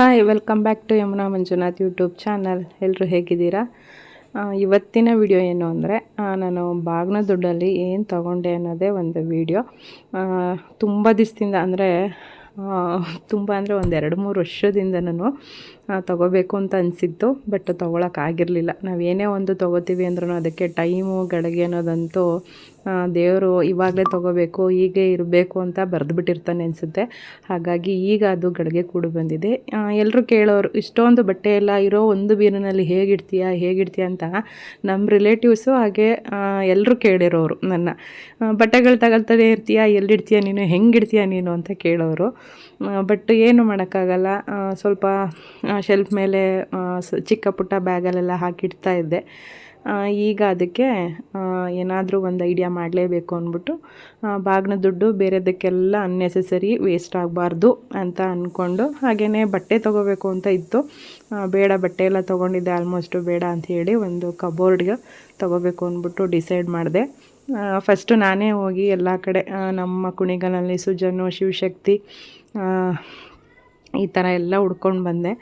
Hi welcome back to Yamuna Manjunath YouTube channel. ಎಲ್ಲರೂ ಹೇಗಿದ್ದೀರಾ? ಇವತ್ತಿನ ವಿಡಿಯೋ ಏನು ಅಂದರೆ ನಾನು ಬಾಗ್ನದುಡ್ಡಲ್ಲಿ ಏನು ತೊಗೊಂಡೆ ಅನ್ನೋದೇ ಒಂದು ವಿಡಿಯೋ. ತುಂಬ ದಿವಸದಿಂದ ಅಂದರೆ ತುಂಬ ಅಂದರೆ ಒಂದು 2-3 ವರ್ಷದಿಂದ ನಾನು ತೊಗೋಬೇಕು ಅಂತ ಅನಿಸಿತ್ತು. ಬಟ್ ತೊಗೊಳಕ್ಕಾಗಿರಲಿಲ್ಲ. ನಾವೇನೇ ಒಂದು ತೊಗೋತೀವಿ ಅಂದ್ರೂ ಅದಕ್ಕೆ ಟೈಮು ಗಳಿಗೆ ಅನ್ನೋದಂತೂ ದೇವರು ಇವಾಗಲೇ ತೊಗೋಬೇಕು, ಹೀಗೆ ಇರಬೇಕು ಅಂತ ಬರೆದುಬಿಟ್ಟಿರ್ತಾನೆ ಅನಿಸುತ್ತೆ. ಹಾಗಾಗಿ ಈಗ ಅದು ಗಳಿಗೆ ಕೂಡ ಬಂದಿದೆ. ಎಲ್ಲರೂ ಕೇಳೋರು, ಇಷ್ಟೊಂದು ಬಟ್ಟೆ ಎಲ್ಲ ಇರೋ ಒಂದು ಬೀರಿನಲ್ಲಿ ಹೇಗಿಡ್ತೀಯ ಅಂತ ನಮ್ಮ ರಿಲೇಟಿವ್ಸು ಹಾಗೆ ಎಲ್ಲರೂ ಕೇಳಿರೋರು ನನ್ನ. ಬಟ್ಟೆಗಳು ತಗೊಳ್ತಾನೆ ಇರ್ತೀಯ, ಎಲ್ಲಿಡ್ತೀಯ ನೀನು, ಹೆಂಗಿಡ್ತೀಯ ನೀನು ಅಂತ ಕೇಳೋರು. ಬಟ್ ಏನು ಮಾಡೋಕ್ಕಾಗಲ್ಲ. ಸ್ವಲ್ಪ ಶೆಲ್ಫ್ ಮೇಲೆ ಚಿಕ್ಕ ಪುಟ್ಟ ಬ್ಯಾಗಲ್ಲೆಲ್ಲ ಹಾಕಿಡ್ತಾ ಇದ್ದೆ. ಈಗ ಅದಕ್ಕೆ ಏನಾದರೂ ಒಂದು ಐಡಿಯಾ ಮಾಡಲೇಬೇಕು ಅಂದ್ಬಿಟ್ಟು ಬಾಗಿನ ದುಡ್ಡು ಬೇರೆದಕ್ಕೆಲ್ಲ ಅನ್ನೆಸೆಸರಿ ವೇಸ್ಟ್ ಆಗಬಾರ್ದು ಅಂತ ಅಂದ್ಕೊಂಡು, ಹಾಗೆಯೇ ಬಟ್ಟೆ ತೊಗೋಬೇಕು ಅಂತ ಇತ್ತು. ಬೇಡ, ಬಟ್ಟೆ ಎಲ್ಲ ತೊಗೊಂಡಿದ್ದೆ ಆಲ್ಮೋಸ್ಟು ಬೇಡ ಅಂಥೇಳಿ ಒಂದು ಕಬೋರ್ಡ್ಗೆ ತೊಗೋಬೇಕು ಅಂದ್ಬಿಟ್ಟು ಡಿಸೈಡ್ ಮಾಡಿದೆ. ಫಸ್ಟು ನಾನೇ ಹೋಗಿ ಎಲ್ಲ ಕಡೆ ನಮ್ಮ ಕುಣಿಗಲಲ್ಲಿ ಸುಜನು, ಶಿವಶಕ್ತಿ ಈ ಥರ ಎಲ್ಲ ಹುಡ್ಕೊಂಡು ಬಂದೆ.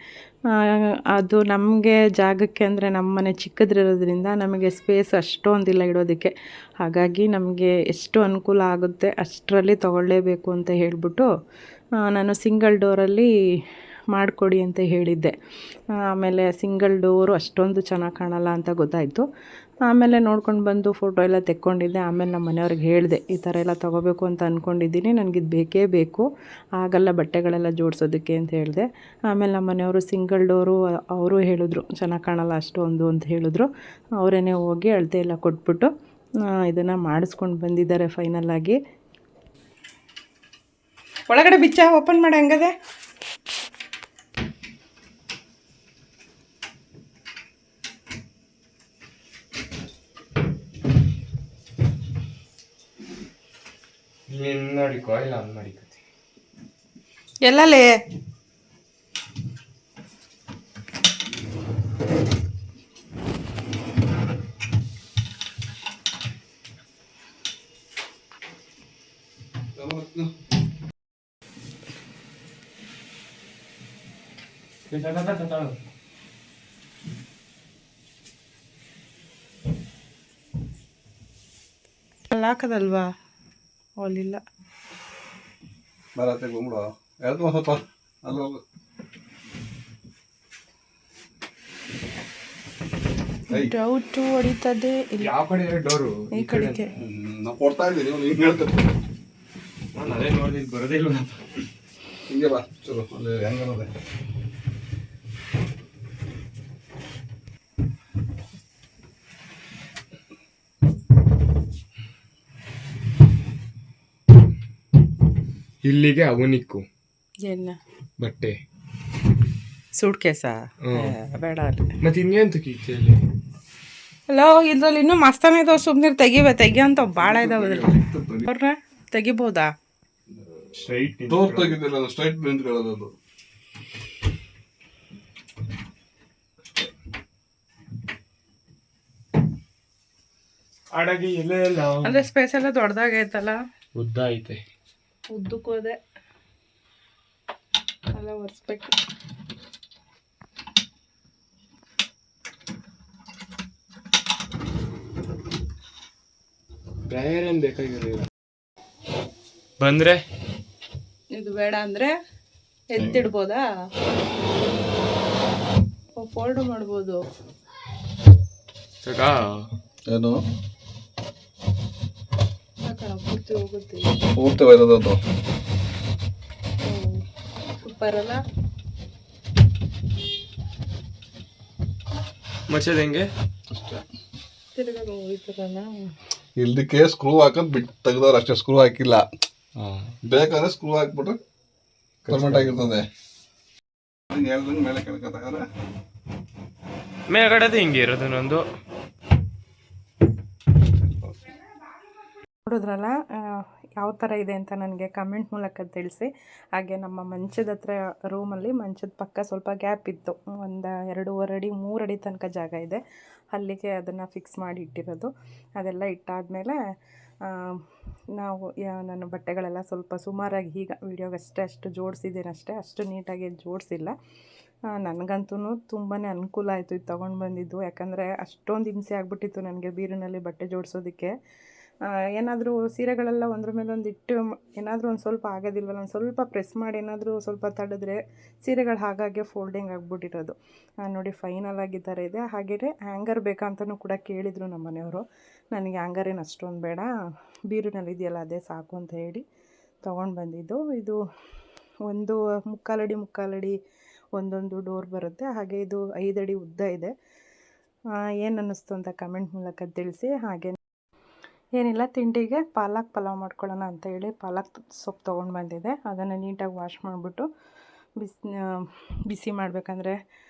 ಅದು ನಮಗೆ ಜಾಗಕ್ಕೆ ಅಂದರೆ ನಮ್ಮ ಮನೆ ಚಿಕ್ಕದಿರೋದ್ರಿಂದ ನಮಗೆ ಸ್ಪೇಸ್ ಅಷ್ಟೊಂದಿಲ್ಲ ಇಡೋದಕ್ಕೆ. ಹಾಗಾಗಿ ನಮಗೆ ಎಷ್ಟು ಅನುಕೂಲ ಆಗುತ್ತೆ ಅಷ್ಟರಲ್ಲಿ ತೊಗೊಳ್ಳೇಬೇಕು ಅಂತ ಹೇಳಿಬಿಟ್ಟು ನಾನು ಸಿಂಗಲ್ ಡೋರಲ್ಲಿ ಮಾಡಿಕೊಡಿ ಅಂತ ಹೇಳಿದ್ದೆ. ಆಮೇಲೆ ಸಿಂಗಲ್ ಡೋರು ಅಷ್ಟೊಂದು ಚೆನ್ನಾಗಿ ಕಾಣಲ್ಲ ಅಂತ ಗೊತ್ತಾಯಿತು. ಆಮೇಲೆ ನೋಡ್ಕೊಂಡು ಬಂದು ಫೋಟೋ ಎಲ್ಲ ತೆಕ್ಕೊಂಡಿದ್ದೆ. ಆಮೇಲೆ ನಮ್ಮ ಮನೆಯವ್ರಿಗೆ ಹೇಳಿದೆ, ಈ ಥರ ಎಲ್ಲ ತೊಗೋಬೇಕು ಅಂತ ಅಂದ್ಕೊಂಡಿದ್ದೀನಿ, ನನಗಿದು ಬೇಕೇ ಬೇಕು, ಆಗಲ್ಲ ಬಟ್ಟೆಗಳೆಲ್ಲ ಜೋಡಿಸೋದಕ್ಕೆ ಅಂತ ಹೇಳಿದೆ. ಆಮೇಲೆ ನಮ್ಮ ಮನೆಯವರು ಸಿಂಗಲ್ ಡೋರು ಅವರು ಹೇಳಿದ್ರು ಚೆನ್ನಾಗಿ ಕಾಣಲ್ಲ ಅಷ್ಟೊಂದು ಅಂತ ಹೇಳಿದ್ರು. ಅವರೇ ಹೋಗಿ ಅಳತೆ ಎಲ್ಲ ಕೊಟ್ಬಿಟ್ಟು ಇದನ್ನು ಮಾಡಿಸ್ಕೊಂಡು ಬಂದಿದ್ದಾರೆ ಫೈನಲ್ಲಾಗಿ. ಒಳಗಡೆ ಬಿಚ್ಚ ಓಪನ್ ಮಾಡಿ ಹಂಗದೆ. ಎಲ್ಲಲೇ ಹಾಕದಲ್ವಾ ಅಲ್ಲಿಲ್ಲ ಡೌಟು ಹೊಡಿತದೆ. ಯಾವ ಕಡೆ ಡೋರು? ಈ ಕಡೆಗೆ ಕೊಡ್ತಾ ಇದ್ದೀನಿ, ಹಿಂಗೆ ಹೇಳ್ತಾರೆ. ನಾನು ಅದೇ ನೋಡಿದ್ ಬರೋದೇ ಇಲ್ಲ. ಹಿಂಗೆ ಬಾ ಚಲೋ, ಅಲ್ಲಿ ಹೆಂಗನದೆ ಇಲ್ಲಿಗೆ ಅವನಿಕ್ಕು ಎಲ್ಲ ಬಟ್ಟೆ ಸೂಟ್ ಕೇಸಾ ಬೇಡ ಅಲ್ಲಿ. ಮತ್ತೆ ಇನ್ನೇಂತ ಕೀಚಲ್ಲಿ ಹಲೋ, ಇದ್ರಲ್ಲಿ ಇನ್ನೂ ಮಸ್ತಾನ ಇದಾವೆ. ಸುಮ್ಮನೆ ತೆಗಿ ಅಂತ ಭಾಳ ಇದಾವೆ. ಅವ್ರನ್ನ ತೆಗಿಬೋದಾ? ಸ್ಟ್ರೈಟ್ ಡೋರ್ ತೆಗಿದಿಲ್ಲ, ಸ್ಟ್ರೈಟ್ ನಿಂತ್ಕೊಳ್ಳೋದು. ಆಡಾಗಿ ಎಲ್ಲ ಅಂದ್ರೆ ಸ್ಪೇಸ್ ಎಲ್ಲ ದೊಡ್ಡದಾಗೈತಲ್ಲ, ಉದ್ದ ಐತೆ. ಉದ್ದಕ್ಕೂ ಅದೇ ಎಲ್ಲ ಒರೆಸ್ಬೇಕು. ಬೇರೇನು ಬೇಕಾಗಿರಲಿಲ್ಲ. ಬಂದ್ರೆ ಇದು ಬೇಡ ಅಂದ್ರೆ ಎತ್ತಿಡ್ಬೋದಾ? ಫೋಲ್ಡ್ ಮಾಡ್ಬೋದು. ಏನು ಪೂರ್ತಿ ಹೋಗುತ್ತೆ, ಪೂರ್ತಿ ಬರೋದು ಸೂಪರ್ ಅಲ್ಲ? ಮಚ್ಚದ ಹೆಂಗೆ ಅಷ್ಟೇ. ತಿರ್ಗಾ ಹೋಗ್ತಾರಲ್ಲ, ಇಲ್ದಕ್ಕೆ ಸ್ಕ್ರೂ ಹಾಕೋದು ಬಿಟ್ಟು ತೆಗ್ದವ್ರು ಅಷ್ಟೇ, ಸ್ಕ್ರೂ ಹಾಕಿಲ್ಲ. ಬೇಕಾದ್ರೆ ಸ್ಕ್ರೂ ಹಾಕ್ಬಿಟ್ರೆ ಪರ್ಮನೆಂಟ್ ಆಗಿರ್ತದೆ. ಹೇಳ್ದಂಗೆ ಮೇಲೆ ಕೆಳಕತ್ತಾಗ ಮೇಲ್ಗಡೆದು ಹಿಂಗೆ ಇರೋದು ನಂದು. ನೋಡಿದ್ರಲ್ಲ ಯಾವ ಥರ ಇದೆ ಅಂತ ನನಗೆ ಕಮೆಂಟ್ ಮೂಲಕ ತಿಳಿಸಿ. ಹಾಗೆ ನಮ್ಮ ಮಂಚದ ಹತ್ರ ರೂಮಲ್ಲಿ ಮಂಚದ ಪಕ್ಕ ಸ್ವಲ್ಪ ಗ್ಯಾಪ್ ಇತ್ತು, ಒಂದು 2.5 ಅಡಿ 3 ಅಡಿ ತನಕ ಜಾಗ ಇದೆ. ಅಲ್ಲಿಗೆ ಅದನ್ನು ಫಿಕ್ಸ್ ಮಾಡಿ ಇಟ್ಟಿರೋದು. ಅದೆಲ್ಲ ಇಟ್ಟಾದಮೇಲೆ ನನ್ನ ಬಟ್ಟೆಗಳೆಲ್ಲ ಸ್ವಲ್ಪ ಸುಮಾರಾಗಿ ಈಗ ವೀಡಿಯೋಗಷ್ಟೇ ಅಷ್ಟು ಜೋಡಿಸಿದ್ದೀನಿ ಅಷ್ಟೇ, ಅಷ್ಟು ನೀಟಾಗಿ ಜೋಡಿಸಿಲ್ಲ. ನನಗಂತೂ ತುಂಬಾ ಅನುಕೂಲ ಆಯಿತು ಇದು ತೊಗೊಂಡು ಬಂದಿದ್ದು. ಯಾಕಂದರೆ ಅಷ್ಟೊಂದು ಹಿಂಸೆ ಆಗಿಬಿಟ್ಟಿತ್ತು ನನಗೆ ಬೀರಿನಲ್ಲಿ ಬಟ್ಟೆ ಜೋಡಿಸೋದಕ್ಕೆ. ಏನಾದರೂ ಸೀರೆಗಳೆಲ್ಲ ಒಂದ್ರ ಮೇಲೆ ಒಂದು ಇಟ್ಟು ಏನಾದರೂ ಒಂದು ಸ್ವಲ್ಪ ಆಗೋದಿಲ್ವಲ್ಲ, ಒಂದು ಸ್ವಲ್ಪ ಪ್ರೆಸ್ ಮಾಡಿ ಏನಾದರೂ ಸ್ವಲ್ಪ ತಡೆದ್ರೆ ಸೀರೆಗಳು ಹಾಗಾಗಿ ಫೋಲ್ಡಿಂಗ್ ಆಗಿಬಿಟ್ಟಿರೋದು. ನೋಡಿ ಫೈನಲ್ ಆಗಿ ಈ ಥರ ಇದೆ. ಹಾಗೆಯೇ ಹ್ಯಾಂಗರ್ ಬೇಕಂತಲೂ ಕೂಡ ಕೇಳಿದರು ನಮ್ಮ ಮನೆಯವರು. ನನಗೆ ಹ್ಯಾಂಗರ್ ಏನು ಅಷ್ಟೊಂದು ಬೇಡ, ಬೀರಿನಲ್ಲಿ ಇದೆಯಲ್ಲ ಅದೇ ಸಾಕು ಅಂತ ಹೇಳಿ ತೊಗೊಂಡು ಬಂದಿದ್ದು. ಇದು ಒಂದು ಮುಕ್ಕಾಲು ಅಡಿ ಒಂದೊಂದು ಡೋರ್ ಬರುತ್ತೆ. ಹಾಗೆ ಇದು 5 ಅಡಿ ಉದ್ದ ಇದೆ. ಏನು ಅನ್ನಿಸ್ತು ಅಂತ ಕಮೆಂಟ್ ಮೂಲಕ ತಿಳಿಸಿ. ಹಾಗೆ ಏನಿಲ್ಲ, ತಿಂಡಿಗೆ ಪಾಲಕ್ ಪಲಾವ್ ಮಾಡ್ಕೊಳ್ಳೋಣ ಅಂತ ಹೇಳಿ ಪಾಲಕ್ ಸೊಪ್ಪು ತೊಗೊಂಡು ಬಂದಿದ್ದೆ. ಅದನ್ನು ನೀಟಾಗಿ ವಾಶ್ ಮಾಡಿಬಿಟ್ಟು ಬಿಸಿ ಮಾಡಬೇಕಂದ್ರೆ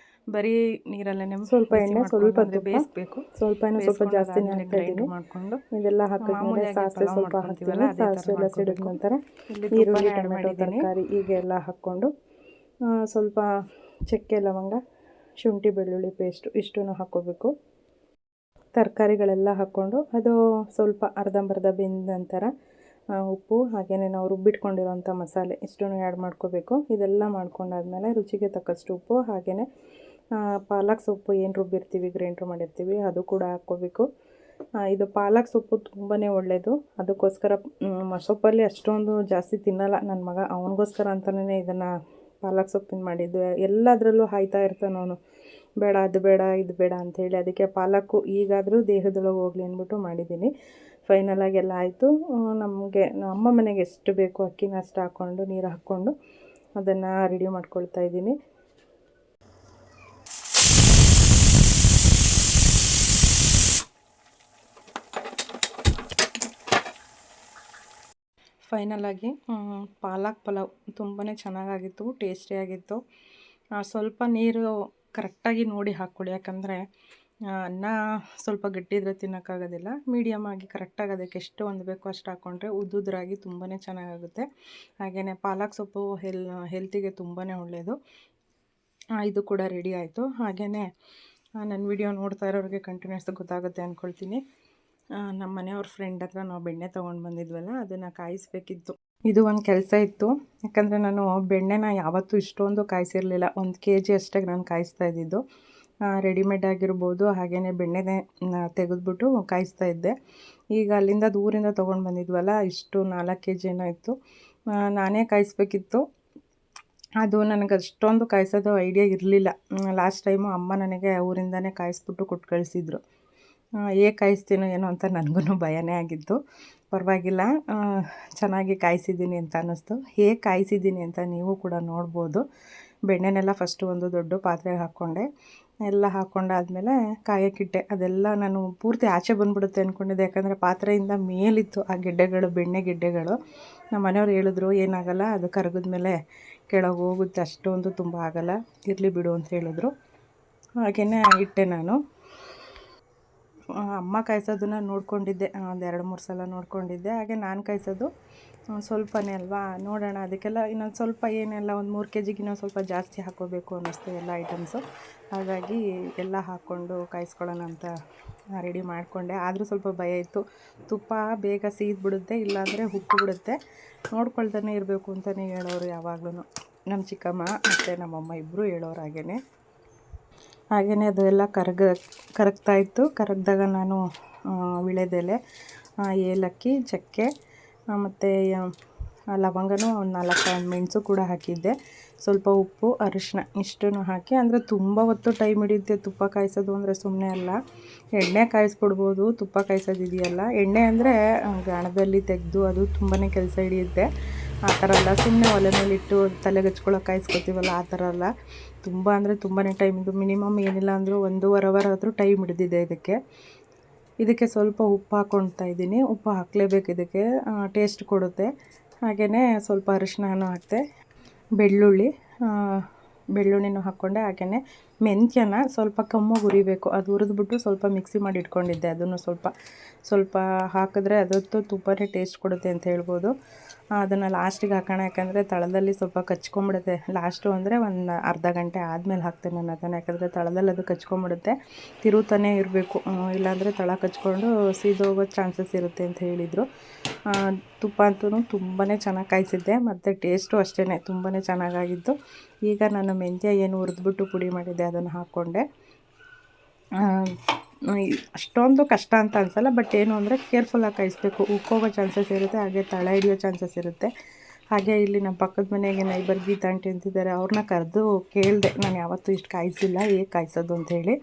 ಬರೀ ನೀರಲ್ಲೇ ಸ್ವಲ್ಪ ಎಣ್ಣೆ ಸ್ವಲ್ಪ ಬೇಯಿಸಬೇಕು. ಸ್ವಲ್ಪ ಜಾಸ್ತಿನೇ ಹಾಕ್ತಾಯಿದ್ದೀನಿ. ಮಾಡಿಕೊಂಡು ಇದೆಲ್ಲ ಹಾಕಿದ್ಮೇಲೆ ಸಾಸಿವೆ ಸ್ವಲ್ಪ ಹಾಕ್ತೀವಲ್ಲ, ಸಾಸಿವೆ ಎಲ್ಲ ಸಿಡಿದ ನಂತರ ಈರುಳ್ಳಿ ಟೊಮೆಟೊ ತರಕಾರಿ ಹೀಗೆಲ್ಲ ಹಾಕ್ಕೊಂಡು ಸ್ವಲ್ಪ ಚಕ್ಕೆ ಲವಂಗ ಶುಂಠಿ ಬೆಳ್ಳುಳ್ಳಿ ಪೇಸ್ಟು ಇಷ್ಟನ್ನು ಹಾಕ್ಕೋಬೇಕು. ತರಕಾರಿಗಳೆಲ್ಲ ಹಾಕ್ಕೊಂಡು ಅದು ಸ್ವಲ್ಪ ಅರ್ಧಂಬರ್ಧ ಬೆಂದ ನಂತರ ಉಪ್ಪು ಹಾಗೆಯೇ ನಾವು ರುಬ್ಬಿಟ್ಕೊಂಡಿರೋಂಥ ಮಸಾಲೆ ಇಷ್ಟನ್ನು ಆ್ಯಡ್ ಮಾಡ್ಕೋಬೇಕು. ಇದೆಲ್ಲ ಮಾಡ್ಕೊಂಡಾದ್ಮೇಲೆ ರುಚಿಗೆ ತಕ್ಕಷ್ಟು ಉಪ್ಪು, ಹಾಗೆಯೇ ಪಾಲಕ್ ಸೊಪ್ಪು ಏನು ರುಬ್ಬಿರ್ತೀವಿ ಗ್ರೈಂಡ್ರ್ ಮಾಡಿರ್ತೀವಿ ಅದು ಕೂಡ ಹಾಕ್ಕೋಬೇಕು. ಇದು ಪಾಲಕ್ ಸೊಪ್ಪು ತುಂಬಾ ಒಳ್ಳೆಯದು. ಅದಕ್ಕೋಸ್ಕರ ಸೊಪ್ಪಲ್ಲಿ ಅಷ್ಟೊಂದು ಜಾಸ್ತಿ ತಿನ್ನಲ್ಲ ನನ್ನ ಮಗ, ಅವನಿಗೋಸ್ಕರ ಅಂತಲೇ ಇದನ್ನು ಪಾಲಕ್ ಸೊಪ್ಪಿನ ಮಾಡಿದ್ದು. ಎಲ್ಲದರಲ್ಲೂ ಹಾಯ್ತಾ ಇರ್ತಾನೆ ಅವನು, ಬೇಡ ಅದು ಬೇಡ ಇದು ಬೇಡ ಅಂಥೇಳಿ. ಅದಕ್ಕೆ ಪಾಲಕ್ಕು ಈಗಾದರೂ ದೇಹದೊಳಗೆ ಹೋಗಲಿ ಅಂದ್ಬಿಟ್ಟು ಮಾಡಿದ್ದೀನಿ. ಫೈನಲಾಗಿ ಎಲ್ಲ ಆಯಿತು. ನಮಗೆ ನಮ್ಮ ಮನೆಗೆ ಎಷ್ಟು ಬೇಕು ಅಕ್ಕಿನ ಅಷ್ಟು ಹಾಕ್ಕೊಂಡು ನೀರು ಹಾಕ್ಕೊಂಡು ಅದನ್ನು ರೆಡಿ ಮಾಡ್ಕೊಳ್ತಾ ಇದ್ದೀನಿ. ಫೈನಲಾಗಿ ಪಾಲಕ್ ಪಲಾವ್ ತುಂಬಾ ಚೆನ್ನಾಗಾಗಿತ್ತು, ಟೇಸ್ಟಿಯಾಗಿತ್ತು. ಸ್ವಲ್ಪ ನೀರು ಕರೆಕ್ಟಾಗಿ ನೋಡಿ ಹಾಕ್ಕೊಳ್ಳಿ, ಯಾಕಂದರೆ ಅನ್ನ ಸ್ವಲ್ಪ ಗಟ್ಟಿ ಇದ್ದರೆ ತಿನ್ನೋಕ್ಕಾಗೋದಿಲ್ಲ. ಮೀಡಿಯಮ್ ಆಗಿ ಕರೆಕ್ಟಾಗಿ ಅದಕ್ಕೆ ಎಷ್ಟು ಹೊಂದಬೇಕು ಅಷ್ಟು ಹಾಕ್ಕೊಂಡ್ರೆ ಉದ್ದುದ್ರಾಗಿ ತುಂಬಾ ಚೆನ್ನಾಗಾಗುತ್ತೆ. ಹಾಗೆಯೇ ಪಾಲಕ್ ಸೊಪ್ಪು ಹೆಲ್ತಿಗೆ ತುಂಬಾ ಒಳ್ಳೆಯದು. ಇದು ಕೂಡ ರೆಡಿ ಆಯಿತು. ಹಾಗೆಯೇ ನನ್ನ ವಿಡಿಯೋ ನೋಡ್ತಾ ಇರೋರಿಗೆ ಕಂಟಿನ್ಯೂಸ್ ಗೊತ್ತಾಗುತ್ತೆ ಅಂದ್ಕೊಳ್ತೀನಿ. ನಮ್ಮ ಮನೆಯವ್ರ ಫ್ರೆಂಡ್ ಹತ್ರ ನಾವು ಬೆಣ್ಣೆ ತೊಗೊಂಡು ಬಂದಿದ್ವಲ್ಲ, ಅದನ್ನು ಕಾಯಿಸ್ಬೇಕಿತ್ತು. ಇದು ಒಂದು ಕೆಲಸ ಇತ್ತು, ಯಾಕಂದರೆ ನಾನು ಬೆಣ್ಣೆನ ಯಾವತ್ತೂ ಇಷ್ಟೊಂದು ಕಾಯಿಸಿರಲಿಲ್ಲ. 1 kg ಅಷ್ಟೇ ನಾನು ಕಾಯಿಸ್ತಾ ಇದ್ದಿದ್ದು. ರೆಡಿಮೇಡ್ ಆಗಿರ್ಬೋದು, ಹಾಗೆಯೇ ಬೆಣ್ಣೆನೇ ತೆಗೆದುಬಿಟ್ಟು ಕಾಯಿಸ್ತಾ ಇದ್ದೆ. ಈಗ ಅಲ್ಲಿಂದ ದೂರಿಂದ ತೊಗೊಂಡು ಬಂದಿದ್ವಲ್ಲ, ಇಷ್ಟು 4 kg ಏನೋ ಇತ್ತು. ನಾನೇ ಕಾಯಿಸ್ಬೇಕಿತ್ತು. ಅದು ನನಗೆ ಅಷ್ಟೊಂದು ಕಾಯಿಸೋದು ಐಡಿಯಾ ಇರಲಿಲ್ಲ. ಲಾಸ್ಟ್ ಟೈಮು ಅಮ್ಮ ನನಗೆ ಊರಿಂದನೇ ಕಾಯಿಸ್ಬಿಟ್ಟು ಕೊಟ್ಟು ಕಳಿಸಿದ್ರು. ಹೇಗೆ ಕಾಯಿಸ್ತೀನೋ ಏನೋ ಅಂತ ನನಗೂ ಭಯನೇ ಆಗಿತ್ತು. ಪರವಾಗಿಲ್ಲ, ಚೆನ್ನಾಗಿ ಕಾಯಿಸಿದ್ದೀನಿ ಅಂತ ಅನ್ನಿಸ್ತು. ಹೇಗೆ ಕಾಯಿಸಿದ್ದೀನಿ ಅಂತ ನೀವು ಕೂಡ ನೋಡ್ಬೋದು. ಬೆಣ್ಣೆನೆಲ್ಲ ಫಸ್ಟು ಒಂದು ದೊಡ್ಡ ಪಾತ್ರೆಗೆ ಹಾಕ್ಕೊಂಡೆ. ಎಲ್ಲ ಹಾಕ್ಕೊಂಡಾದ್ಮೇಲೆ ಕಾಯಕ್ಕಿಟ್ಟೆ. ಅದೆಲ್ಲ ನಾನು ಪೂರ್ತಿ ಆಚೆ ಬಂದುಬಿಡುತ್ತೆ ಅಂದ್ಕೊಂಡಿದ್ದೆ, ಯಾಕಂದರೆ ಪಾತ್ರೆಯಿಂದ ಮೇಲಿತ್ತು ಆ ಗೆಡ್ಡೆಗಳು, ಬೆಣ್ಣೆ ಗೆಡ್ಡೆಗಳು. ನಮ್ಮ ಮನೆಯವ್ರು ಹೇಳಿದ್ರು ಏನಾಗಲ್ಲ, ಅದು ಕರಗಿದ್ಮೇಲೆ ಕೆಳಗೆ ಹೋಗುತ್ತೆ, ಅಷ್ಟೊಂದು ತುಂಬ ಆಗಲ್ಲ, ಇರಲಿ ಬಿಡು ಅಂತ ಹೇಳಿದ್ರು. ಹಾಗೆಯೇ ಇಟ್ಟೆ ನಾನು. ಅಮ್ಮ ಕಾಯಿಸೋದನ್ನು ನೋಡ್ಕೊಂಡಿದ್ದೆ, ಒಂದು 2-3 ಸಲ ನೋಡ್ಕೊಂಡಿದ್ದೆ. ಹಾಗೆ ನಾನು ಕಾಯಿಸೋದು ಸ್ವಲ್ಪನೇ ಅಲ್ವಾ, ನೋಡೋಣ ಅದಕ್ಕೆಲ್ಲ ಇನ್ನೊಂದು ಸ್ವಲ್ಪ ಏನೆಲ್ಲ ಒಂದು 3 kg ಇನ್ನೊಂದು ಸ್ವಲ್ಪ ಜಾಸ್ತಿ ಹಾಕ್ಕೋಬೇಕು ಅನ್ನಿಸ್ತು ಎಲ್ಲ ಐಟಮ್ಸು. ಹಾಗಾಗಿ ಎಲ್ಲ ಹಾಕ್ಕೊಂಡು ಕಾಯಿಸ್ಕೊಳ್ಳೋಣ ಅಂತ ರೆಡಿ ಮಾಡಿಕೊಂಡೆ. ಆದರೂ ಸ್ವಲ್ಪ ಭಯ ಇತ್ತು, ತುಪ್ಪ ಬೇಗ ಸೀದ್ಬಿಡುತ್ತೆ, ಇಲ್ಲಾಂದರೆ ಉಪ್ಪು ಬಿಡುತ್ತೆ. ನೋಡ್ಕೊಳ್ತಾನೆ ಇರಬೇಕು ಅಂತಲೇ ಹೇಳೋರು ಯಾವಾಗಲೂ ನಮ್ಮ ಚಿಕ್ಕಮ್ಮ ಮತ್ತು ನಮ್ಮಮ್ಮ ಇಬ್ಬರು ಹೇಳೋರು. ಹಾಗೆಯೇ ಅದೆಲ್ಲ ಕರಗ್ತಾಯಿತ್ತು. ಕರಗಿದಾಗ ನಾನು ವೀಳ್ಯದೆಲೆ, ಏಲಕ್ಕಿ, ಚಕ್ಕೆ ಮತ್ತು ಲವಂಗನೂ ಒಂದು 4 ಮೆಣಸು ಕೂಡ ಹಾಕಿದ್ದೆ. ಸ್ವಲ್ಪ ಉಪ್ಪು, ಅರಿಶಿನ ಇಷ್ಟನ್ನು ಹಾಕಿ, ಅಂದರೆ ತುಂಬ ಹೊತ್ತು ಟೈಮ್ ಹಿಡಿಯುತ್ತೆ ತುಪ್ಪ ಕಾಯಿಸೋದು ಅಂದರೆ, ಸುಮ್ಮನೆ ಅಲ್ಲ. ಎಣ್ಣೆ ಕಾಯಿಸ್ಬಿಡ್ಬೋದು, ತುಪ್ಪ ಕಾಯಿಸೋದಿದೆಯಲ್ಲ, ಎಣ್ಣೆ ಅಂದರೆ ಗಾಣದಲ್ಲಿ ತೆಗೆದು ಅದು ತುಂಬಾ ಕೆಲಸ ಹಿಡಿಯುತ್ತೆ. ಆ ಥರ ಅಲ್ಲ, ಸುಮ್ಮನೆ ಒಲೆ ಮೇಲಿಟ್ಟು ತಲೆಗೆ ಹಚ್ಕೊಳ್ಳೋ ಕಾಯಿಸ್ಕೊತೀವಲ್ಲ, ಆ ಥರ ಅಲ್ಲ. ತುಂಬ ಅಂದರೆ ತುಂಬಾ ಟೈಮ್, ಇದು ಮಿನಿಮಮ್ ಏನಿಲ್ಲ ಅಂದರೂ 1.5 ಅವರ್ ಆದರೂ ಟೈಮ್ ಹಿಡಿದಿದೆ ಇದಕ್ಕೆ ಸ್ವಲ್ಪ ಉಪ್ಪು ಹಾಕ್ಕೊಳ್ತಾ ಇದ್ದೀನಿ. ಉಪ್ಪು ಹಾಕಲೇಬೇಕು, ಇದಕ್ಕೆ ಟೇಸ್ಟ್ ಕೊಡುತ್ತೆ. ಹಾಗೆಯೇ ಸ್ವಲ್ಪ ಅರಿಶಿನನೂ ಹಾಕಿದೆ, ಬೆಳ್ಳುಳ್ಳಿನೂ ಹಾಕ್ಕೊಂಡೆ. ಹಾಗೆಯೇ ಮೆಂತ್ಯನ ಸ್ವಲ್ಪ ಕಮ್ಮಾಗಿ ಹುರಿಬೇಕು, ಅದು ಹುರಿದ್ಬಿಟ್ಟು ಸ್ವಲ್ಪ ಮಿಕ್ಸಿ ಮಾಡಿ ಇಟ್ಕೊಂಡಿದ್ದೆ. ಅದನ್ನು ಸ್ವಲ್ಪ ಹಾಕಿದ್ರೆ ಅದಂತೂ ತುಂಬಾ ಟೇಸ್ಟ್ ಕೊಡುತ್ತೆ ಅಂತ ಹೇಳ್ಬೋದು. ಅದನ್ನು ಲಾಸ್ಟಿಗೆ ಹಾಕೋಣ, ಯಾಕಂದರೆ ತಳದಲ್ಲಿ ಸ್ವಲ್ಪ ಕಚ್ಕೊಂಬಿಡುತ್ತೆ. ಲಾಸ್ಟು ಅಂದರೆ ಒಂದು ಅರ್ಧ ಗಂಟೆ ಆದಮೇಲೆ ಹಾಕ್ತೇನೆ ನಾನು ಅದನ್ನು, ಯಾಕಂದರೆ ತಳದಲ್ಲಿ ಅದು ಕಚ್ಕೊಂಬಿಡುತ್ತೆ. ತಿರುತ್ತಾನೇ ಇರಬೇಕು, ಇಲ್ಲಾಂದರೆ ತಳ ಕಚ್ಕೊಂಡು ಸೀದೋಗೋ ಚಾನ್ಸಸ್ ಇರುತ್ತೆ ಅಂತ ಹೇಳಿದರು. ತುಪ್ಪ ಅಂತೂ ತುಂಬಾ ಚೆನ್ನಾಗಿ ಕಾಯಿಸಿದ್ದೆ, ಮತ್ತು ಟೇಸ್ಟು ಅಷ್ಟೇ ತುಂಬಾ ಚೆನ್ನಾಗಾಗಿತ್ತು. ಈಗ ನಾನು ಮೆಂತ್ಯ ಏನು ಹುರಿದ್ಬಿಟ್ಟು ಪುಡಿ ಮಾಡಿದ್ದೆ ಅದನ್ನು ಹಾಕ್ಕೊಂಡೆ. ಅಷ್ಟೊಂದು ಕಷ್ಟ ಅಂತ ಅನಿಸಲ್ಲ, ಬಟ್ ಏನು ಅಂದರೆ ಕೇರ್ಫುಲ್ಲಾಗಿ ಕಾಯಿಸ್ಬೇಕು, ಉಕ್ಕೋಗೋ ಚಾನ್ಸಸ್ ಇರುತ್ತೆ, ಹಾಗೆ ತಳ ಹಿಡಿಯೋ ಚಾನ್ಸಸ್ ಇರುತ್ತೆ. ಹಾಗೆ ಇಲ್ಲಿ ನಮ್ಮ ಪಕ್ಕದ ಮನೆಗೆ ನೈಬರ್ ಗೀತಾ ಆಂಟಿ ಅಂತಿದ್ದಾರೆ, ಅವ್ರನ್ನ ಕರೆದು ಕೇಳಿದೆ, ನಾನು ಯಾವತ್ತೂ ಇಷ್ಟು ಕಾಯಿಸಿಲ್ಲ, ಹೇಗೆ ಕಾಯಿಸೋದು ಅಂಥೇಳಿ.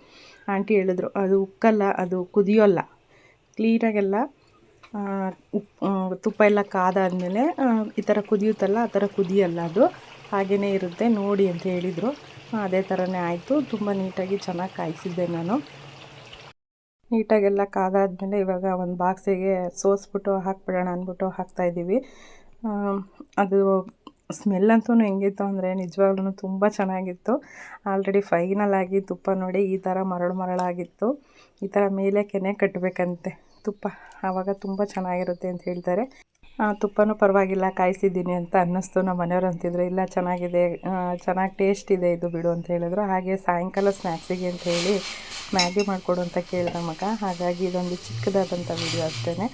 ಆಂಟಿ ಹೇಳಿದ್ರು, ಅದು ಉಕ್ಕಲ್ಲ, ಅದು ಕುದಿಯೋಲ್ಲ ಕ್ಲೀನಾಗೆಲ್ಲ. ತುಪ್ಪ ಎಲ್ಲ ಕಾದಾದಮೇಲೆ ಈ ಥರ ಕುದಿಯುತ್ತಲ್ಲ, ಆ ಥರ ಕುದಿಯಲ್ಲ, ಅದು ಹಾಗೇ ಇರುತ್ತೆ ನೋಡಿ ಅಂತ ಹೇಳಿದರು. ಅದೇ ಥರನೇ ಆಯಿತು, ತುಂಬ ನೀಟಾಗಿ ಚೆನ್ನಾಗಿ ಕಾಯಿಸಿದ್ದೆ ನಾನು. ನೀಟಾಗೆಲ್ಲ ಕಾದಾದಮೇಲೆ ಇವಾಗ ಒಂದು ಬಾಕ್ಸಿಗೆ ಸೋಸ್ಬಿಟ್ಟು ಹಾಕ್ಬಿಡೋಣ ಅಂದ್ಬಿಟ್ಟು ಹಾಕ್ತಾಯಿದ್ದೀವಿ. ಅದು ಸ್ಮೆಲ್ ಅಂತೂ ಹೆಂಗಿತ್ತು ಅಂದರೆ ನಿಜವಾಗ್ಲೂ ತುಂಬ ಚೆನ್ನಾಗಿತ್ತು. ಆಲ್ರೆಡಿ ಫೈನಲ್ ಆಗಿ ತುಪ್ಪ ನೋಡಿ ಈ ಥರ ಮರಳಾಗಿತ್ತು. ಈ ಥರ ಮೇಲೆ ಕೆನೆ ಕಟ್ಟಬೇಕಂತೆ ತುಪ್ಪ, ಆವಾಗ ತುಂಬ ಚೆನ್ನಾಗಿರುತ್ತೆ ಅಂತ ಹೇಳ್ತಾರೆ. ತುಪ್ಪನೂ ಪರವಾಗಿಲ್ಲ ಕಾಯಿಸಿದ್ದೀನಿ ಅಂತ ಅನ್ನಿಸ್ತು. ನಮ್ಮ ಮನೆಯವ್ರು ಅಂತಿದ್ರು, ಇಲ್ಲ ಚೆನ್ನಾಗಿದೆ, ಚೆನ್ನಾಗಿ ಟೇಸ್ಟ್ ಇದೆ ಇದು ಬಿಡು ಅಂತ ಹೇಳಿದ್ರು. ಹಾಗೆ ಸಾಯಂಕಾಲ ಸ್ನ್ಯಾಕ್ಸಿಗೆ ಅಂತ ಹೇಳಿ ಮ್ಯಾಗಿ ಮಾಡಿಕೊಡು ಅಂತ ಕೇಳಿದ ಮಗ. ಹಾಗಾಗಿ ಇದೊಂದು ಚಿಕ್ಕದಾದಂಥ ವಿಡಿಯೋ ಅಷ್ಟೇ.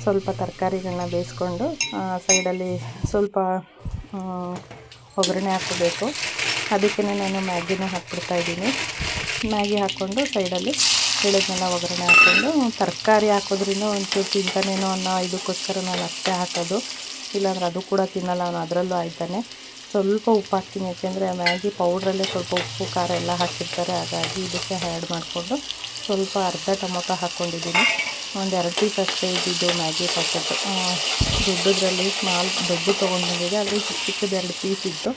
ಸ್ವಲ್ಪ ತರಕಾರಿಗಳನ್ನ ಬೇಯಿಸ್ಕೊಂಡು ಸೈಡಲ್ಲಿ ಸ್ವಲ್ಪ ಒಗ್ಗರಣೆ ಹಾಕ್ಕೋಬೇಕು. ಅದಕ್ಕೇ ನಾನು ಮ್ಯಾಗಿನೂ ಹಾಕ್ಬಿಡ್ತಾಯಿದ್ದೀನಿ. ಮ್ಯಾಗಿ ಹಾಕ್ಕೊಂಡು ಸೈಡಲ್ಲಿ ಹೇಳಿದ್ನೆಲ್ಲ ಒಗ್ಗರಣೆ ಹಾಕ್ಕೊಂಡು, ತರಕಾರಿ ಹಾಕೋದ್ರಿಂದ ಒಂಚೂರು ತಿಂತಾನೇನೋ ಅನ್ನೋ ಇದಕ್ಕೋಸ್ಕರ ನಾನು ಅಷ್ಟೇ ಹಾಕೋದು, ಇಲ್ಲಾಂದ್ರೆ ಅದು ಕೂಡ ತಿನ್ನಲ್ಲ ಅವನು, ಅದರಲ್ಲೂ ಆಯ್ತಾನೆ. ಸ್ವಲ್ಪ ಉಪ್ಪು ಹಾಕ್ತೀನಿ, ಯಾಕೆಂದರೆ ಮ್ಯಾಗಿ ಪೌಡ್ರಲ್ಲೇ ಸ್ವಲ್ಪ ಉಪ್ಪು ಖಾರ ಎಲ್ಲ ಹಾಕಿರ್ತಾರೆ, ಹಾಗಾಗಿ ಇದಕ್ಕೆ ಆ್ಯಡ್ ಮಾಡಿಕೊಂಡು ಸ್ವಲ್ಪ ಅರ್ಧ ಟೊಮೊಟೊ ಹಾಕ್ಕೊಂಡಿದ್ದೀನಿ. ಒಂದು 2 ಪೀಸ್ ಅಷ್ಟೇ ಇದ್ದಿದ್ದು ಮ್ಯಾಗಿ ಪ್ಯಾಕೆಟ್, ದೊಡ್ಡದ್ರಲ್ಲಿ ದೊಡ್ಡ ತೊಗೊಂಡು ಬಂದಿದೆ, ಅದರಲ್ಲಿ ಚಿಕ್ಕದು 2 ಪೀಸ್ ಇತ್ತು,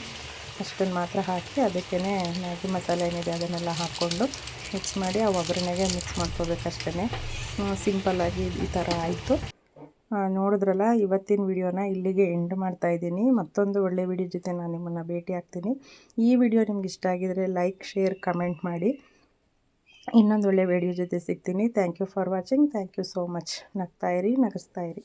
ಅಷ್ಟನ್ನು ಮಾತ್ರ ಹಾಕಿ ಅದಕ್ಕೇ ಮ್ಯಾಗಿ ಮಸಾಲೆ ಏನಿದೆ ಅದನ್ನೆಲ್ಲ ಹಾಕ್ಕೊಂಡು ಮಿಕ್ಸ್ ಮಾಡಿ ಆ ಒಗ್ಗರಣೆಗೆ ಮಿಕ್ಸ್ ಮಾಡ್ಕೋಬೇಕಷ್ಟೇ. ಸಿಂಪಲ್ಲಾಗಿ ಈ ಥರ ಆಯಿತು. ನೋಡಿದ್ರಲ್ಲ, ಇವತ್ತಿನ ವಿಡಿಯೋನ ಇಲ್ಲಿಗೆ ಎಂಡ್ ಮಾಡ್ತಾಯಿದ್ದೀನಿ. ಮತ್ತೊಂದು ಒಳ್ಳೆ ವಿಡಿಯೋ ಜೊತೆ ನಾನು ನಿಮ್ಮನ್ನು ಭೇಟಿ ಆಗ್ತೀನಿ. ಈ ವಿಡಿಯೋ ನಿಮ್ಗೆ ಇಷ್ಟ ಆಗಿದರೆ ಲೈಕ್, ಶೇರ್, ಕಮೆಂಟ್ ಮಾಡಿ. ಇನ್ನೊಂದು ಒಳ್ಳೆ ವಿಡಿಯೋ ಜೊತೆ ಸಿಗ್ತೀನಿ. Thank you for watching. Thank you so much. ನಗ್ತಾಯಿರಿ, ನಗಿಸ್ತಾಯಿರಿ.